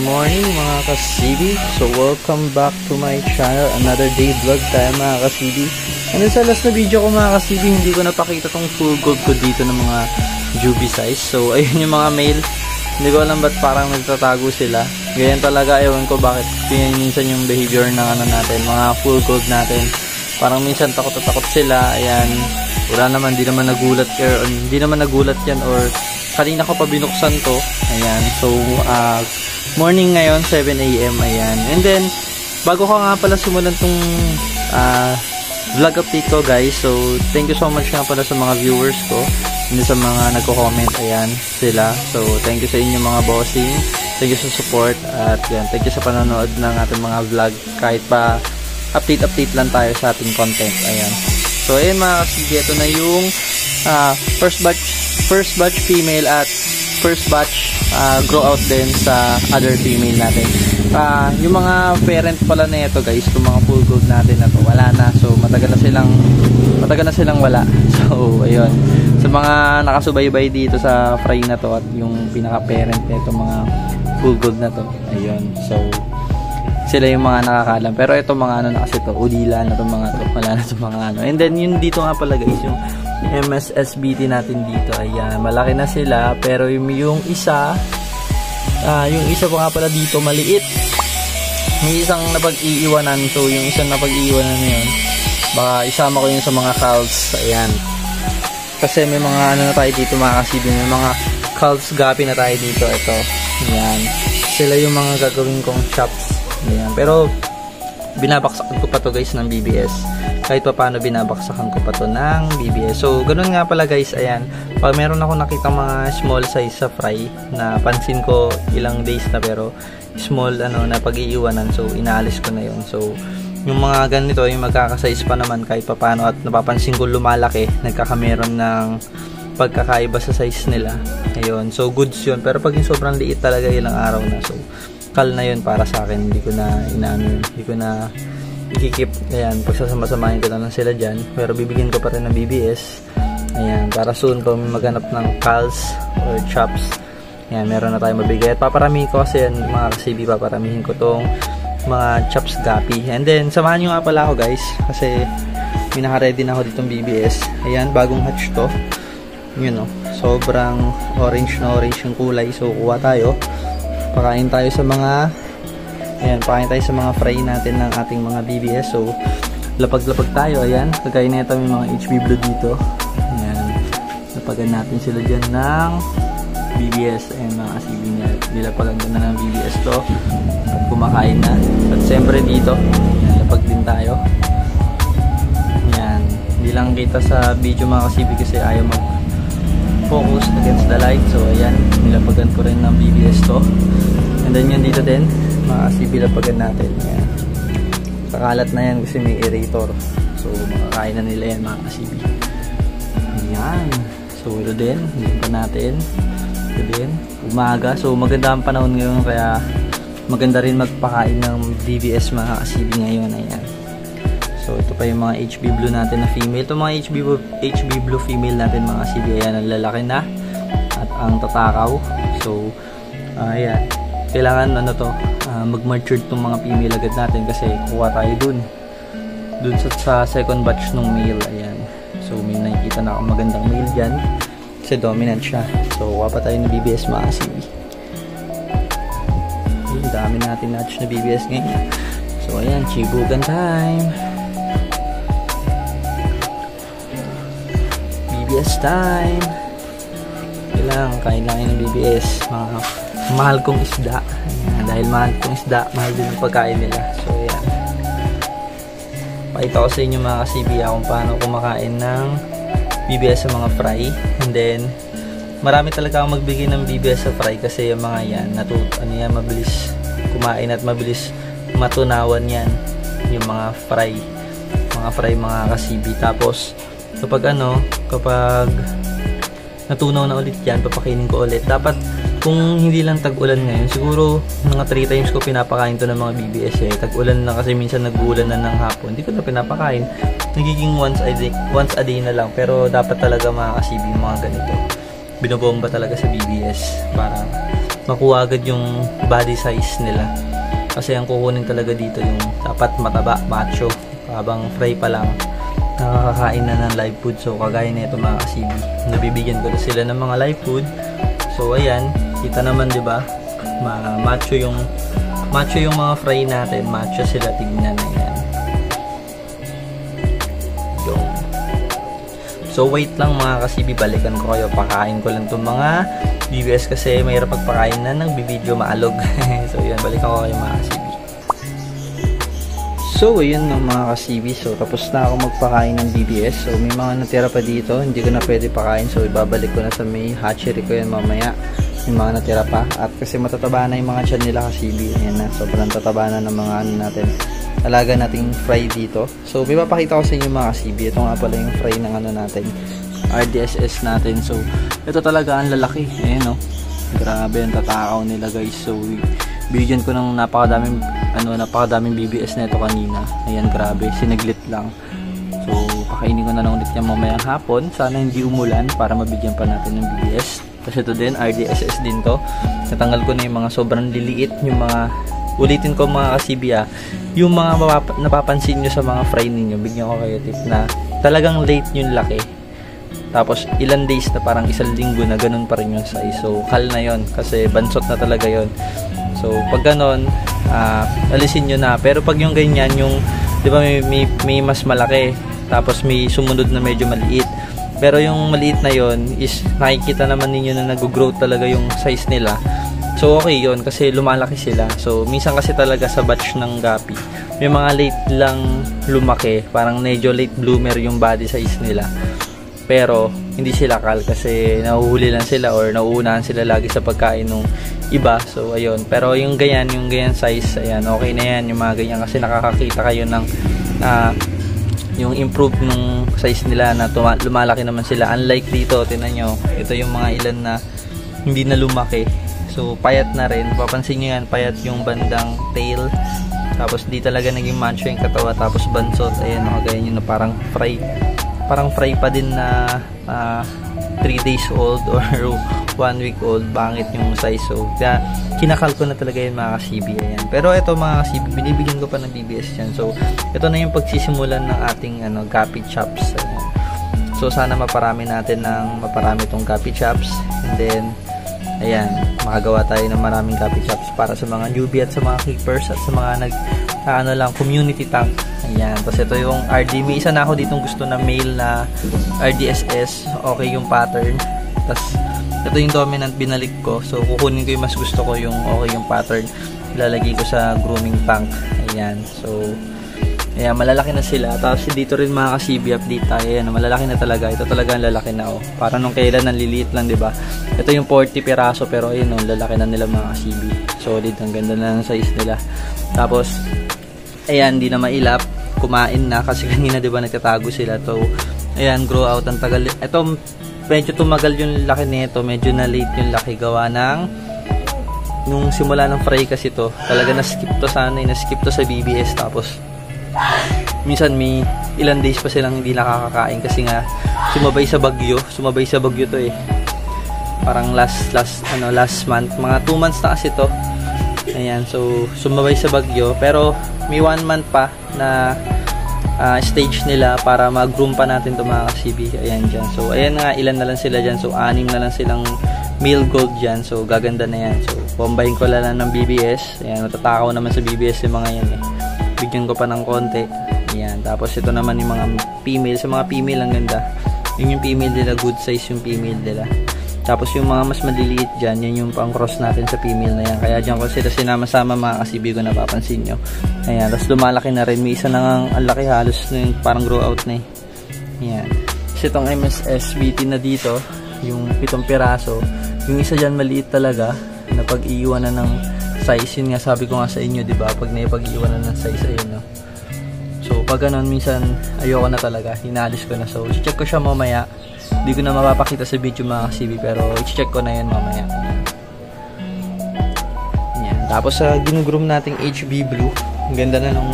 morning mga kasibi. So welcome back to my channel. Another day vlog tayo mga kasibi. And sa last na video ko mga kasibi, hindi ko napakita tong full gold ko dito ng mga juvie size. So ayun yung mga male. Hindi ko alam ba't parang nagtatago sila. Ganyan talaga, ewan ko bakit. Ganyan minsan yung behavior ng ano natin, mga full gold natin. Parang minsan takot sila. Ayan, wala naman, hindi naman nagulat yan or kanina ko pa binuksan to. Ayan. So, morning ngayon, 7 AM. Ayan. And then, bago ko nga pala simulan tong vlog update ko, guys. So, thank you so much nga pala sa mga viewers ko. Hindi sa mga nagko-comment. Ayan, sila. So, thank you sa inyo mga bossing. Thank you sa support. At yan, thank you sa panonood ng ating mga vlog. Kahit pa update lang tayo sa ating content. Ayan. So, ayan mga kasigi. Ito na yung first batch female at first batch grow out din sa other female natin. Yung mga parent pala na ito, guys, yung mga full gold natin na to, wala na. So matagal na silang wala. So ayun, sa mga nakasubaybay dito sa fry na to at yung pinaka parent nito mga full gold na to, ayun. So sila yung mga nakakalam. Pero ito mga ano na kasi to, udila na to mga to, wala na to mga ano. And then yun dito nga pala, guys, yung MSSBT natin dito, ayan, malaki na sila. Pero yung isa pa nga pala dito maliit. May isang napag-iiwanan. So yung isang napag-iiwanan na yun, baka isama ko yun sa mga calves. Ayan, kasi may mga ano na tayo dito mga kasibi, may mga calves gapi na tayo dito. Ito, ayan, sila yung mga gagawin kong chops. Ayan, pero binabaksakan ko pa to, guys, ng BBS. Kahit pa paano binabaksakan ko pa to ng BBS. So ganun nga pala, guys. Ayan, pag meron ako nakita mga small size sa fry na pansin ko ilang days na pero small ano na pag-iiwanan, so inaalis ko na yun. So yung mga ganito, yung magkakasize pa naman kahit pa paano at napapansin ko lumalaki, nagkakameron ng pagkakaiba sa size nila. Ayun, so goods yun. Pero pag yung sobrang liit talaga, ilang araw na, so kal na yun para sa akin. Hindi ko na hindi ko na ikikip. Ayan, pagsasama-samahin ko na lang sila dyan. Pero bibigyan ko pa rin ng BBS. Ayan, para soon kung maghanap ng calves or chops, ayan, meron na tayo mabigay. At paparamihin ko kasi yan mga kasibi, paparamihin ko tong mga chops gapi. And then samahan nyo nga pala ako, guys, kasi may naka-ready na ako ditong BBS. Ayan, bagong hatch to. Yun o, sobrang orange na orange yung kulay. So kuha tayo, pakain tayo sa mga fry natin ng ating mga BBS. So lapag-lapag tayo. Ayan, kagaya nito may mga HB Blue dito. Ayan, lapagan natin sila dyan ng BBS. Ayan mga kasibi niya, nilapagan ko na ng BBS to at kumakain na. At siyempre dito, ayan, lapag din tayo. Ayan, hindi lang kita sa video mga kasibi kasi ayaw mag-focus against the light. So ayan, nilapagan ko rin ng BBS to. And then yun dito din, mga kasibi, lapagan natin. Ayan, kakalat na yan kasi may aerator. So makakain na nila yan mga kasibi. Ayan, so ito din, dito natin. Ito din, umaga. So maganda ang panahon ngayon, kaya maganda rin magpakain ng BBS mga kasibi ngayon. Ayan, so ito pa yung mga HB Blue natin na female. Ito mga HB Blue female natin mga kasibi. Ayan, ang lalaki na at ang tatakaw. So ayan, kailangan ano to, mag-mature itong mga female agad natin kasi kuha tayo dun sa second batch ng male. Ayan, so may nakikita na akong magandang male dyan kasi dominant siya. So kuha pa tayo ng BBS mga kasibi. Ang dami natin natch na BBS ngayon. So ayan, chibugan time, BBS time. Kailangan kain lang ng BBS, mga mahal kong isda. Ayan, dahil mahal kong isda, mahal din yung pagkain nila. So ayan, pakita ko sa inyo mga kasibi kung paano kumakain ng BBS sa mga fry. And then marami talaga akong magbigay ng BBS sa fry kasi yung mga yan mabilis kumain at mabilis matunawan yan, yung mga fry mga kasibi. Tapos kapag natunaw na ulit yan, papakainin ko ulit. Dapat kung hindi lang tag-ulan ngayon, siguro mga 3 times ko pinapakain to ng mga BBS eh. Tag-ulan na kasi minsan nag-uulan na ng hapon, hindi ko na pinapakain. Nagiging once a day na lang. Pero dapat talaga mga kasibi, mga ganito, binobomba talaga sa BBS para makuha agad yung body size nila. Kasi ang kukunin talaga dito yung dapat mataba, macho. Habang fry pa lang, nakakakain na ng live food. So kagaya na ito mga kasibi, nabibigyan ko na sila ng mga live food. So ayan, kita naman 'di ba? Macho yung mga fry natin. Macho sila, tignan na yan. Yung. So wait lang mga kasibi, balikan ko kayo. Pakain ko lang itong mga BBS kasi mahirap pagpakain na nagbibideo maalog. So yun, balikan ko kayo mga kasibi. So ayun ng mga kasibi, so tapos na ako magpakain ng BBS. So may mga natira pa dito, hindi ko na pwede pakain. So ibabalik ko na sa may hatchery ko yan mamaya. Yung mga natira pa. At kasi matataba na yung mga tiyan nila kasibi. Ayan na, sobrang tataba na ng mga ano natin. Alaga nating fry dito. So may papakita ko sa inyo mga kasibi. Ito nga pala yung fry ng ano natin, RDSS natin. So ito talaga ang lalaki. Ayan o. Grabe ang tatakaw nila guys. So bigyan ko ng napakadaming BBS na ito kanina. Ayan, grabe, sinaglit lang. So pakainin ko na lang ulit yan mamayang hapon. Sana hindi umulan para mabigyan pa natin ng BBS. Kasi ito din, RDSS din to. Natanggal ko na yung mga sobrang liliit, yung mga, ulitin ko mga kasibi yung mga napapansin nyo sa mga fry ninyo, bigyan ko kayo tip na talagang late yung laki. Tapos ilan days na, parang isang linggo na ganun pa rin yung size. So kal na yon kasi bansot na talaga yon. So pag ganon, alisin nyo na. Pero pag yung ganyan, yung di ba may mas malaki, tapos may sumunod na medyo maliit. Pero yung maliit na yon is nakikita naman ninyo na nag-grow talaga yung size nila. So okay yon kasi lumalaki sila. So minsan kasi talaga sa batch ng gapi, may mga late lang lumaki, parang medyo late bloomer yung body size nila. Pero hindi sila kal kasi nahuhuli lang sila or nauunahan sila lagi sa pagkain ng iba. So ayun, pero yung ganyan size, ayan, okay na yan yung mga ganyan kasi nakakakita kayo ng yung improve nung size nila na lumalaki naman sila. Unlike dito, tinan nyo, ito yung mga ilan na hindi na lumaki. So payat na rin, papansin nyo yan, payat yung bandang tail, tapos di talaga naging macho yung katawa, tapos bansot. Ayan, nakagaya nyo na parang fry pa din na 3 days old or 1 week old. Bangit yung size. So kaya kinakal ko na talaga yun mga kasibi. Ayan. Pero ito mga kasibi, binibigyan ko pa ng BBS yan. So ito na yung pagsisimulan ng ating gapi chops. Ayan. So sana maparami itong gapi chops, and then ayan, makagawa tayo ng maraming gapi chops para sa mga newbie at sa mga keepers at sa mga community tank. Ayan, tapos ito yung RD. May isa na ako ditong gusto na male na RDSS. Okay yung pattern. Tapos ito yung dominant, binalik ko. So kukunin ko yung mas gusto ko, yung okay yung pattern. Ilalagay ko sa grooming tank. Ayan, so ayan, malalaki na sila. Tapos dito rin mga kasibi, update tayo. Ayan, malalaki na talaga. Ito talaga ang lalaki na. Para nung kailan nanliliit lang, diba? Ito yung 40 piraso, pero ayun, lalaki na nila mga kasibi. Solid, ang ganda na ng size nila. Tapos ayan, di na mailap, kumain na kasi kanina diba nagtatago sila. So ayan, grow out ang tagal. Ito medyo tumagal yung laki nito, medyo na late yung laki gawa ng nung simula ng fry kasi to. Talaga na-skip to sa BBS, tapos minsan may ilang days pa silang hindi nakakakain kasi nga sumabay sa bagyo to Parang last month, mga 2 months na kasi to. Ayan, so sumabay sa bagyo, pero may 1 month pa na stage nila para mag-groom pa natin ito mga kasibi. Ayan dyan. So ayan nga, ilan na lang sila dyan. So 6 na lang silang male gold dyan. So gaganda na yan. So combine ko lang ng BBS. Ayan, natatakaw naman sa BBS yung mga yan Bigyan ko pa ng konti. Ayan, tapos ito naman yung mga female. Sa mga female ang ganda. Yung female nila, good size yung female nila. Tapos yung mga mas maliliit dyan, yan yung pang cross natin sa female na yan. Kaya dyan ko sila sinama-sama mga kasibi ko, napapansin nyo. Ayan, tapos lumalaki na rin. May isa nang ang laki, halos na yung parang grow out na Ayan. Kasi itong MSSBT na dito, yung 7 piraso, yung isa dyan maliit talaga, na pag-iiwanan ng size. Yun nga, sabi ko nga sa inyo, diba? Pag naipag-iiwanan ng size, ayun, no? So, pag ganun, minsan, ayoko na talaga. Hinalis ko na. So, check ko siya mamaya. Hindi ko na mapapakita sa video mga kasibi, pero i-check ko na yan mamaya. Yan. Tapos sa ginugroom nating HB Blue, ang ganda na ng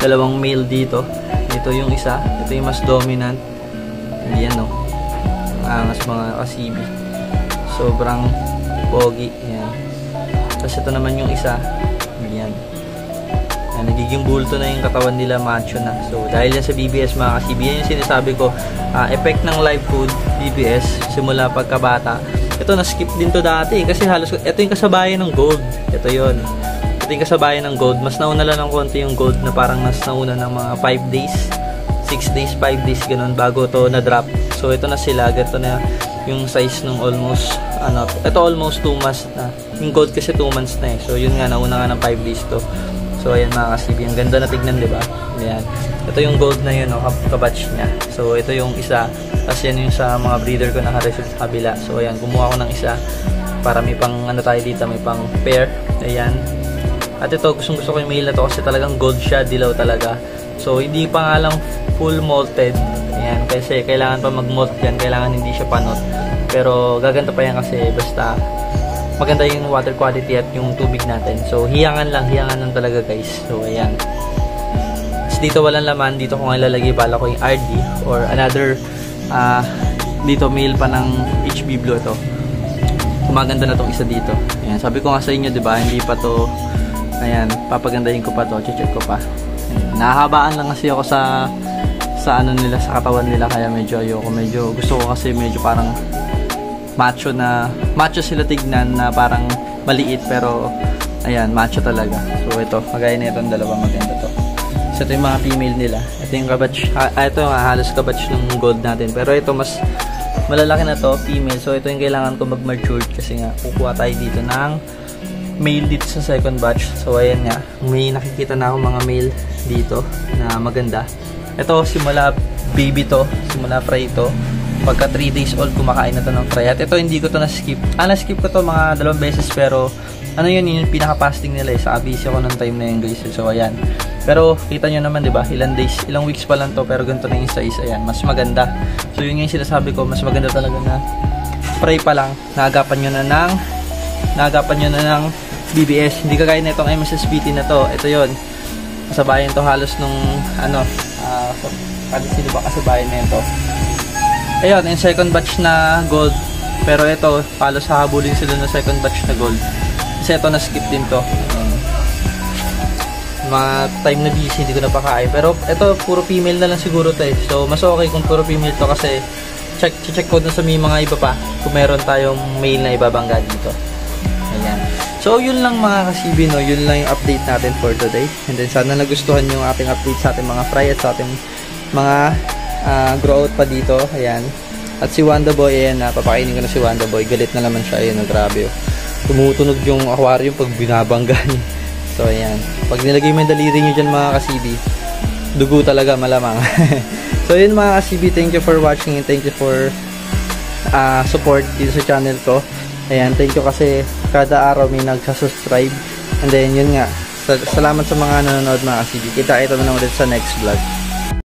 dalawang male dito. Ito yung isa, ito yung mas dominant. Yan angas mga kasibi. Sobrang pogi. Yan. Tapos ito naman yung isa. Ayan. Nagiging bulto na yung katawan nila, macho na. So, dahil yan sa BBS mga ka-CB, yan yung sinasabi ko, effect ng live food, BBS, simula pagkabata. Ito, na-skip din to dati, kasi halos, ito yung kasabayan ng gold. Ito yun. Ito yung kasabayan ng gold. Mas nauna lang ng konti yung gold na parang mas nauna ng mga 5 days, 6 days, 5 days, ganun, bago to na-drop. So, ito na sila, ito na yung size nung almost, ito almost 2 months na. Yung gold kasi 2 months na eh. So, yun nga, nauna nga ng 5 days to. So, ayan mga ka-CB. Ang ganda na tignan, diba? Ayan. Ito yung gold na yun, kabatch niya. So, ito yung isa. Tapos yan yung sa mga breeder ko naka-receive sa kabila. So, ayan. Kumuha ko ng isa para may pang, tayo dito, may pang pair. Ayan. At ito, gusto ko yung male na to kasi talagang gold siya, dilaw talaga. So, hindi pa nga lang full molted. Ayan. Kasi kailangan pa mag-molt yan. Kailangan hindi siya panot. Pero, gaganda pa yan kasi basta maganda yung water quality at yung tubig natin. So, hiyangan lang talaga guys. So, ayan. So, dito walang laman. Dito ko nga ilalagay, bala ko yung RD or another, dito male pa ng HB Blue ito. Kumaganda na tong isa dito. Ayan. Sabi ko nga sa inyo, diba, hindi pa to, ayan, papagandahin ko pa to, check ko pa. Ayan. Nahahabaan lang kasi ako sa ano nila, sa katawan nila, kaya medyo ayoko. Gusto ko kasi medyo parang macho sila tignan na parang maliit pero ayan, macho talaga. So ito, magaya na itong dalawa, maganda to. So ito yung mga female nila. Ito yung kabatch, ito yung halos kabatch ng gold natin. Pero ito mas malalaki na to, female. So ito yung kailangan ko mag-mature kasi nga kukuha tayo dito ng male dito sa second batch. So ayan nga, may nakikita na ako mga male dito na maganda. Ito simula baby to, simula fry to. Pagka 3 days old, kumakain na to ng fry. At ito, hindi ko to na-skip. Na-skip ko to mga 2 beses, pero ano yun, yung pinaka-fasting nila eh. Sa abisi ako ng time na yun guys. So, ayan. Pero, kita nyo naman, diba? Ilang weeks pa lang to, pero ganito na yung size. Ayan, mas maganda. So, yun yung sinasabi ko, mas maganda talaga na fry pa lang. Naagapan nyo na ng BBS. Hindi kagaya na itong MSSBT na to. Ito yun. Kasabayan to halos nung, sino ba kasabayan na ito? Ayun, yung second batch na gold. Pero ito, halos hahabulin sila ng second batch na gold. Kasi ito, na-skip din to. Mga time na busy, hindi ko napakain. Pero ito, puro female na lang siguro to eh. So, mas okay kung puro female to kasi check ko dun sa may mga iba pa kung meron tayong male na ibabangga dito. Ayan. So, yun lang mga ka-CB, no? Yun lang yung update natin for today. And then, sana nagustuhan yung ating update sa ating mga fry at sa ating mga grow out pa dito. Ayan. At si Wanda Boy, ayan, papakainin ko na si Wanda Boy. Galit na naman siya. Ayan, grabe. Tumutunog yung aquarium pag binabangga niya. So, ayan. Pag nilagay mo yung daliri nyo dyan mga ka-CB, dugo talaga, malamang. So, yun mga ka-CB, thank you for watching and thank you for support dito sa channel ko. Ayan, thank you kasi kada araw may nagsa-subscribe. And then, yun nga. Salamat sa mga nanonood mga ka-CB. Kita na naman ulit sa next vlog.